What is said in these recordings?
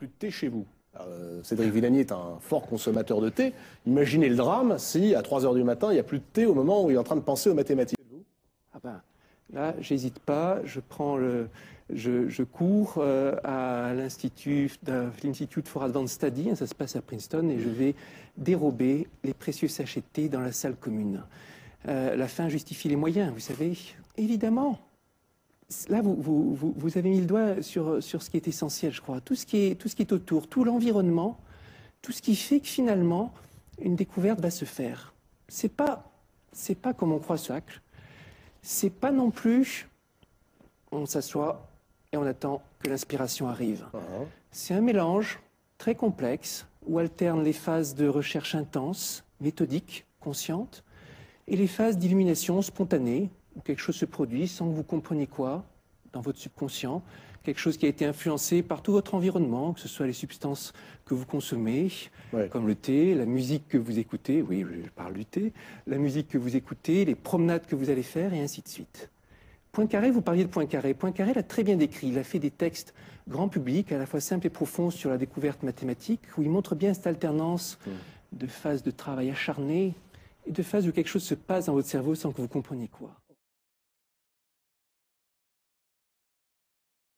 plus de thé chez vous. Cédric Villani est un fort consommateur de thé. Imaginez le drame si, à 3 h du matin, il n'y a plus de thé au moment où il est en train de penser aux mathématiques. Ah ben, là, j'hésite pas, je cours à l'Institute for Advanced Study, ça se passe à Princeton, et je vais dérober les précieux sachets de thé dans la salle commune. La fin justifie les moyens, vous savez, évidemment. Là, vous avez mis le doigt sur ce qui est essentiel, je crois. Tout ce qui est autour, tout l'environnement, tout ce qui fait que finalement, une découverte va se faire. C'est pas comme on croit ça. C'est pas non plus, on s'assoit et on attend que l'inspiration arrive. C'est un mélange très complexe où alternent les phases de recherche intense, méthodique, consciente, et les phases d'illumination spontanée, où quelque chose se produit sans que vous compreniez quoi, dans votre subconscient, quelque chose qui a été influencé par tout votre environnement, que ce soit les substances que vous consommez, comme le thé, la musique que vous écoutez, oui, je parle du thé, la musique que vous écoutez, les promenades que vous allez faire, et ainsi de suite. Poincaré, vous parliez de Poincaré. Poincaré l'a très bien décrit. Il a fait des textes grand public, à la fois simples et profonds, sur la découverte mathématique, où il montre bien cette alternance de phases de travail acharné et de phases où quelque chose se passe dans votre cerveau sans que vous compreniez quoi.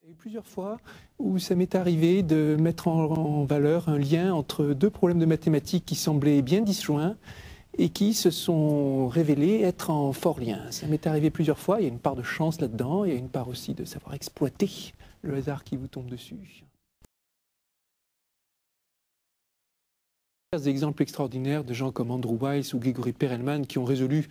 Il y a eu plusieurs fois où ça m'est arrivé de mettre en valeur un lien entre deux problèmes de mathématiques qui semblaient bien disjoints et qui se sont révélés être en fort lien. Ça m'est arrivé plusieurs fois, il y a une part de chance là-dedans, il y a une part aussi de savoir exploiter le hasard qui vous tombe dessus. Des exemples extraordinaires de gens comme Andrew Wiles ou Gregory Perelman qui ont résolu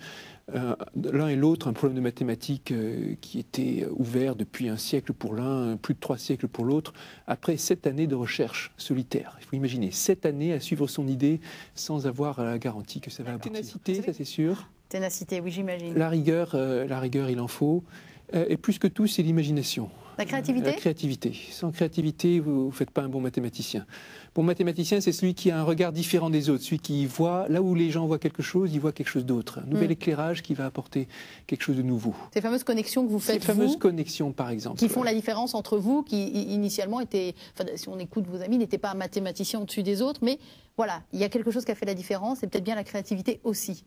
l'un et l'autre un problème de mathématiques qui était ouvert depuis un siècle pour l'un, plus de 3 siècles pour l'autre, après 7 années de recherche solitaire. Il faut imaginer 7 années à suivre son idée sans avoir la garantie que ça va aboutir. Ténacité, ça c'est sûr. Ténacité, oui, j'imagine. La rigueur, il en faut. Et plus que tout, c'est l'imagination. La créativité ? La créativité. Sans créativité, vous ne faites pas un bon mathématicien. Bon mathématicien, c'est celui qui a un regard différent des autres, celui qui voit, là où les gens voient quelque chose, il voit quelque chose d'autre. Un nouvel éclairage qui va apporter quelque chose de nouveau. Ces fameuses connexions que vous faites, Ces fameuses connexions, par exemple. Qui font la différence entre vous, qui initialement étaient, enfin, si on écoute vos amis, n'étaient pas un mathématicien au-dessus des autres, mais voilà, il y a quelque chose qui a fait la différence, et peut-être bien la créativité aussi.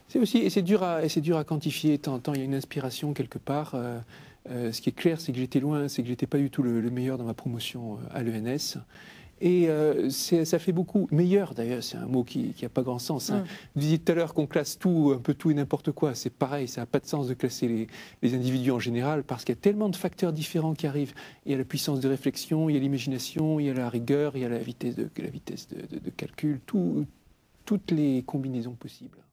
C'est aussi, et c'est dur à quantifier, tant il y a une inspiration quelque part. Ce qui est clair, c'est que j'étais loin, c'est que j'étais pas du tout le meilleur dans ma promotion à l'ENS. Et ça fait beaucoup. Meilleur, d'ailleurs, c'est un mot qui n'a pas grand sens. Hein. Vous disiez tout à l'heure qu'on classe tout, un peu tout et n'importe quoi. C'est pareil, ça n'a pas de sens de classer les individus en général, parce qu'il y a tellement de facteurs différents qui arrivent. Il y a la puissance de réflexion, il y a l'imagination, il y a la rigueur, il y a la vitesse de calcul, toutes les combinaisons possibles.